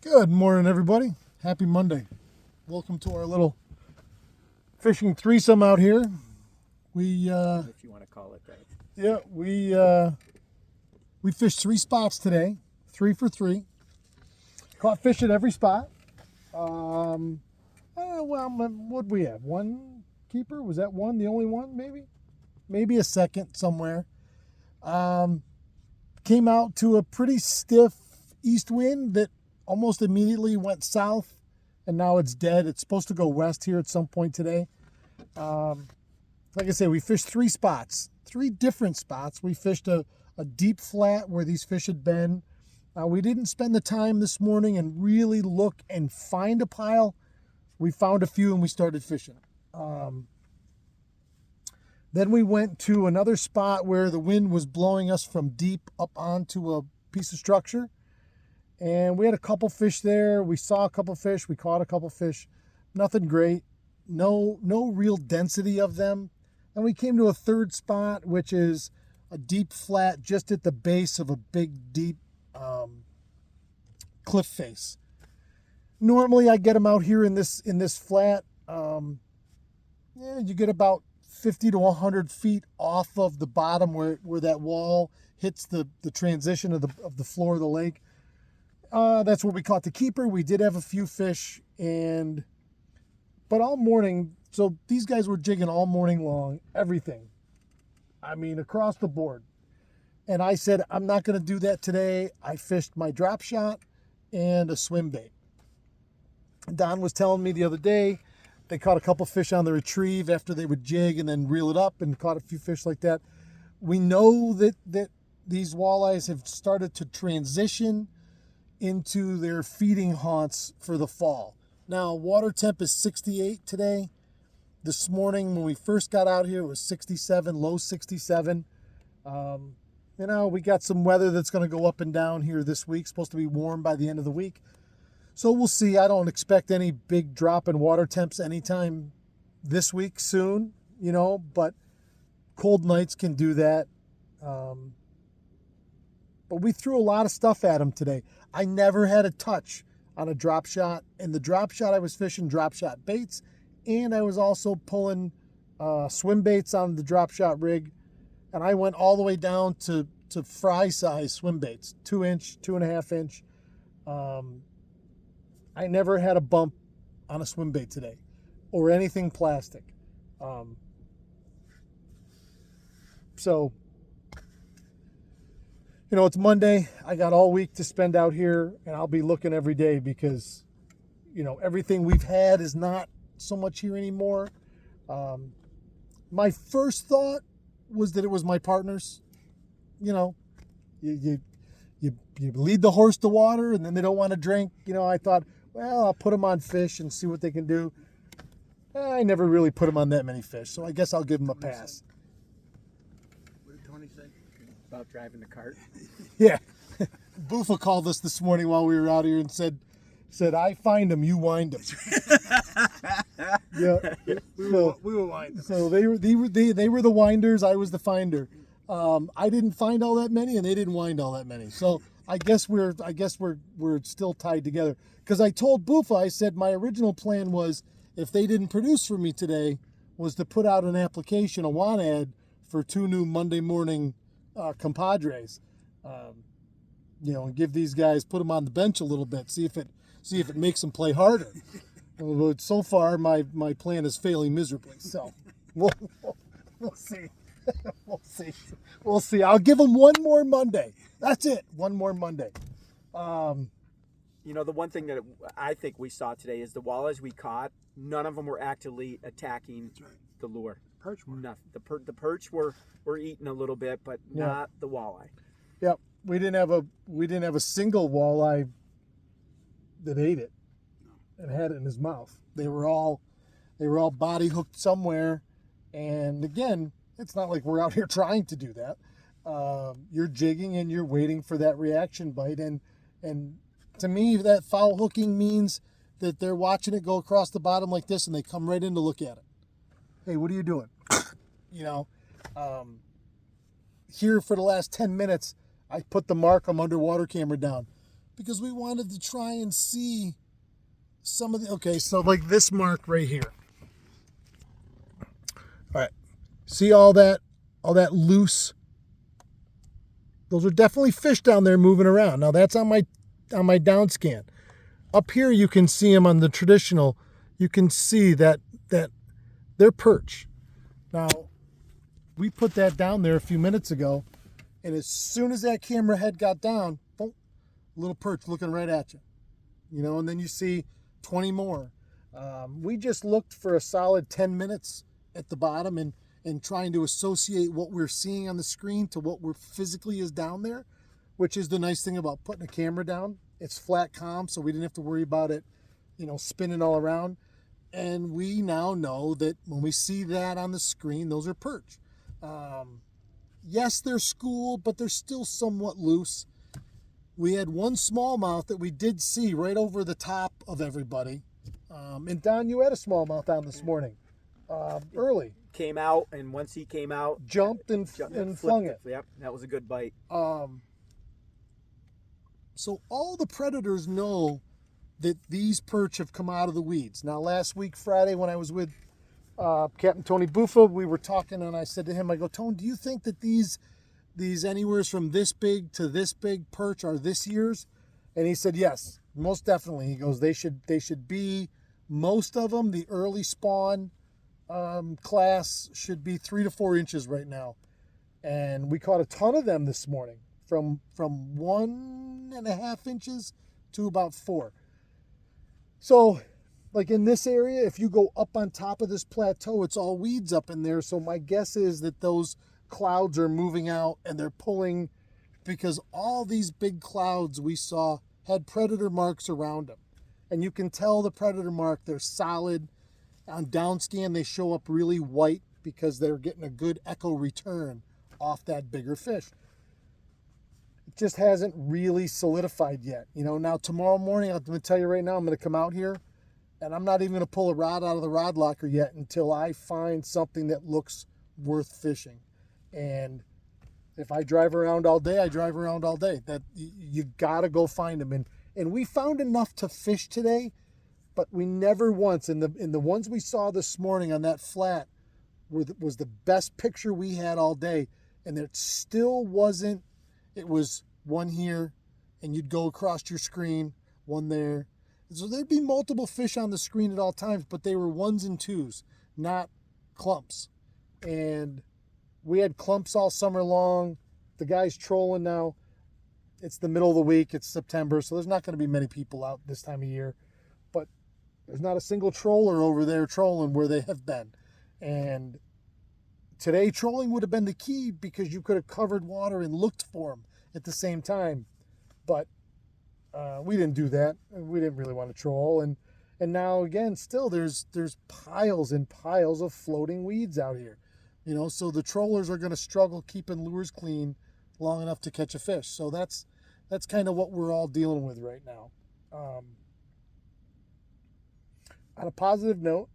Good morning, everybody. Happy Monday. Welcome to our little fishing threesome out here. If you want to call it that. Yeah, we fished 3 spots today, 3 for 3. Caught fish at every spot. What'd we have? One keeper? Was that one? The only one? Maybe a second somewhere. Came out to a pretty stiff east wind that almost immediately went south, and now it's dead. It's supposed to go west here at some point today. Like I say, we fished 3 spots, 3 different spots. We fished a deep flat where these fish had been. We didn't spend the time this morning and really look and find a pile. We found a few and we started fishing. Then we went to another spot where the wind was blowing us from deep up onto a piece of structure. And we had a couple fish there. We saw a couple fish. We caught a couple fish. Nothing great. No real density of them. And we came to a third spot, which is a deep flat just at the base of a big, deep cliff face. Normally, I get them out here in this flat. You get about 50 to 100 feet off of the bottom where that wall hits the transition of the floor of the lake. That's where we caught the keeper. We did have a few fish, but all morning, so these guys were jigging all morning long, everything. I mean, across the board. And I said, I'm not going to do that today. I fished my drop shot and a swim bait. Don was telling me the other day, they caught a couple fish on the retrieve after they would jig and then reel it up and caught a few fish like that. We know that these walleyes have started to transition into their feeding haunts for the fall. Now, water temp is 68 today. This morning when we first got out here, it was 67, low 67. We got some weather that's going to go up and down here this week. Supposed to be warm by the end of the week. So we'll see. I don't expect any big drop in water temps anytime this week soon, but cold nights can do that. But we threw a lot of stuff at them today. I never had a touch on a drop shot. And the drop shot, I was fishing drop shot baits, and I was also pulling swim baits on the drop shot rig. And I went all the way down to fry size swim baits, 2-inch, 2.5-inch. I never had a bump on a swim bait today or anything plastic. It's Monday. I got all week to spend out here, and I'll be looking every day because, everything we've had is not so much here anymore. My first thought was that it was my partners. You lead the horse to water, and then they don't want to drink. I thought, well, I'll put them on fish and see what they can do. I never really put them on that many fish, so I guess I'll give them a pass. What did Tony say about driving the cart? Yeah. Buffa called us this morning while we were out here and said, I find them, you wind them. Yeah. We were winders. So they were the winders, I was the finder. I didn't find all that many, and they didn't wind all that many. So I guess we're still tied together. Because I told Buffa, I said my original plan was, if they didn't produce for me today, was to put out an application, a ONEIDA, for 2 new Monday morning compadres. And give these guys, put them on the bench a little bit, see if it makes them play harder. But so far, my plan is failing miserably. So we'll see. We'll see. I'll give them one more Monday. That's it. One more Monday. The one thing that I think we saw today is the walleyes we caught, none of them were actively attacking the lure. Perch were. Nothing. The perch were eating a little bit, but not the walleye. Yep. We didn't have a single walleye that ate it and had it in his mouth. They were all body hooked somewhere. And again, it's not like we're out here trying to do that. You're jigging and you're waiting for that reaction bite. And to me, that foul hooking means that they're watching it go across the bottom like this, and they come right in to look at it. Hey, what are you doing? Here for the last 10 minutes, I put the Markham underwater camera down. because we wanted to try and see some of the, okay, so like this mark right here. All right, see all that loose? Those are definitely fish down there moving around. Now that's on my down scan. Up here you can see them on the traditional. You can see that they're perch. Now, we put that down there a few minutes ago, and as soon as that camera head got down, boom, little perch looking right at you. You know, and then you see 20 more. We just looked for a solid 10 minutes at the bottom and trying to associate what we're seeing on the screen to what we're physically is down there, which is the nice thing about putting a camera down. It's flat calm, so we didn't have to worry about it, you know, spinning all around. And we now know that when we see that on the screen, those are perch. Yes, they're schooled, but they're still somewhat loose. We had one smallmouth that we did see right over the top of everybody. And Don, you had a smallmouth on this morning, early. Came out, and once he came out, Jumped and flung it. Yep, that was a good bite. So all the predators know that these perch have come out of the weeds. Now, last week, Friday, when I was with Captain Tony Buffa, we were talking, and I said to him, I go, Tone, do you think that these anywhere from this big to this big perch are this year's? And he said, yes, most definitely. He goes, they should be, most of them, the early spawn class should be 3 to 4 inches right now. And we caught a ton of them this morning from 1.5 inches to about 4. So, like in this area, if you go up on top of this plateau, it's all weeds up in there. So my guess is that those clouds are moving out and they're pulling, because all these big clouds we saw had predator marks around them. And you can tell the predator mark, they're solid. On downscan, they show up really white because they're getting a good echo return off that bigger fish. It just hasn't really solidified yet. You know, now tomorrow morning, I'm going to tell you right now, I'm going to come out here and I'm not even going to pull a rod out of the rod locker yet until I find something that looks worth fishing. And if I drive around all day, I drive around all day. That you got to go find them. And we found enough to fish today, but we never once, in the ones we saw this morning on that flat, was the best picture we had all day. And it still wasn't, it was one here, and you'd go across your screen, one there. So there'd be multiple fish on the screen at all times, but they were 1s and 2s, not clumps. And we had clumps all summer long. The guy's trolling now. It's the middle of the week. It's September, so there's not going to be many people out this time of year. But there's not a single troller over there trolling where they have been. And today, trolling would have been the key because you could have covered water and looked for them at the same time. But we didn't do that. We didn't really want to troll. And now, again, still there's piles and piles of floating weeds out here. You know, so the trollers are going to struggle keeping lures clean long enough to catch a fish. So that's kind of what we're all dealing with right now. On a positive note,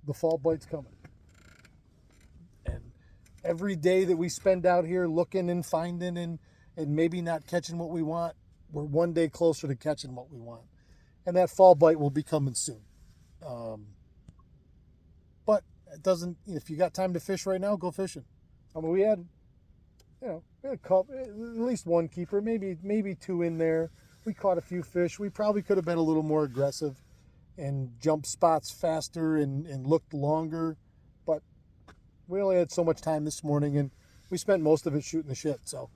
the fall bite's coming. And every day that we spend out here looking and finding and maybe not catching what we want, we're one day closer to catching what we want. And that fall bite will be coming soon. But it doesn't, if you got time to fish right now, go fishing. I mean, we had a couple, at least one keeper, maybe 2 in there. We caught a few fish. We probably could have been a little more aggressive and jumped spots faster and looked longer. But we only had so much time this morning, and we spent most of it shooting the shit. So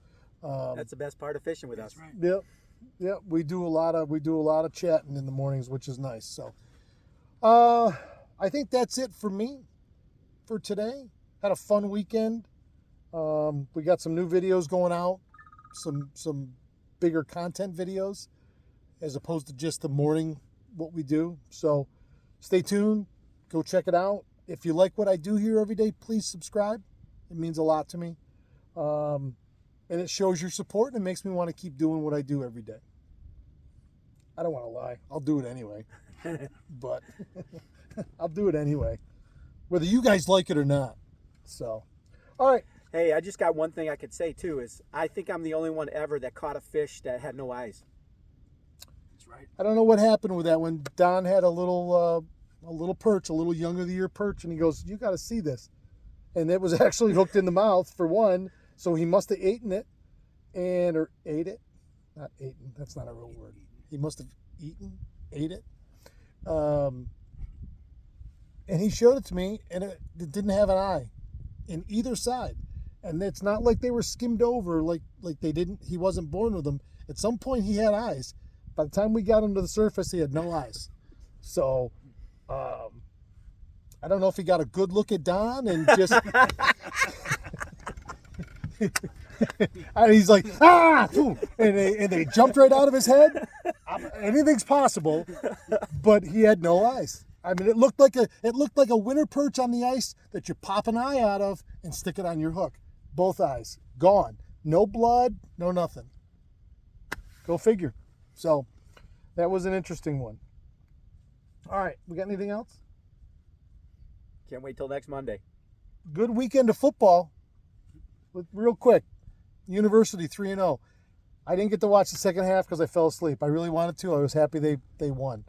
that's the best part of fishing with us. Right. Yep. We do a lot of chatting in the mornings, which is nice. So I think that's it for me for today. Had a fun weekend. We got some new videos going out, some bigger content videos, as opposed to just the morning what we do. So stay tuned. Go check it out. If you like what I do here every day, please subscribe. It means a lot to me. And it shows your support and it makes me want to keep doing what I do every day. I don't want to lie. I'll do it anyway. But I'll do it anyway, whether you guys like it or not. So, all right. Hey, I just got one thing I could say too, is I think I'm the only one ever that caught a fish that had no eyes. Right. I don't know what happened with that when Don had a little perch, a little younger of the year perch, and he goes, "You got to see this," and it was actually hooked in the mouth for one, so he must have eaten it, or ate it, not eaten. That's not a real word. He must have ate it, and he showed it to me, and it didn't have an eye in either side. And it's not like they were skimmed over, like they didn't. He wasn't born with them. At some point, he had eyes. By the time we got him to the surface, he had no eyes. So, I don't know if he got a good look at Don and just. And he's like, ah! And they jumped right out of his head. Anything's possible, but he had no eyes. I mean, it looked like a winter perch on the ice that you pop an eye out of and stick it on your hook. Both eyes gone, no blood, no nothing. Go figure. So that was an interesting one. All right, we got anything else? Can't wait till next Monday. Good weekend of football. Real quick, University 3-0. I didn't get to watch the second half because I fell asleep. I really wanted to. I was happy they won.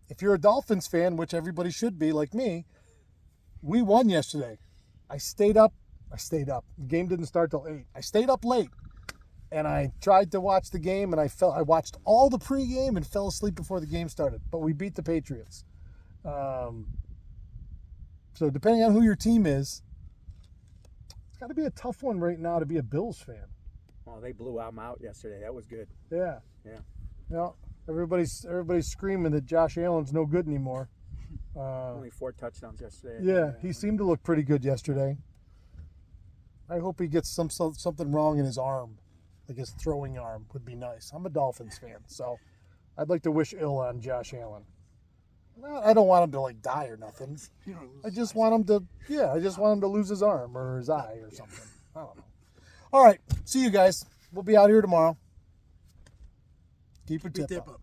If you're a Dolphins fan, which everybody should be, like me, we won yesterday. I stayed up. The game didn't start till 8. I stayed up late, and I tried to watch the game, and I watched all the pregame and fell asleep before the game started. But we beat the Patriots. So depending on who your team is, it's got to be a tough one right now to be a Bills fan. Oh, they blew them out yesterday. That was good. Yeah. Yeah. Well, everybody's screaming that Josh Allen's no good anymore. Only 4 touchdowns yesterday. Yeah, he seemed to look pretty good yesterday. I hope he gets something wrong in his arm, like his throwing arm would be nice. I'm a Dolphins fan, so I'd like to wish ill on Josh Allen. I don't want him to like die or nothing. I just want him to lose his arm or his eye or something. I don't know. All right, see you guys. We'll be out here tomorrow. Keep your tip up.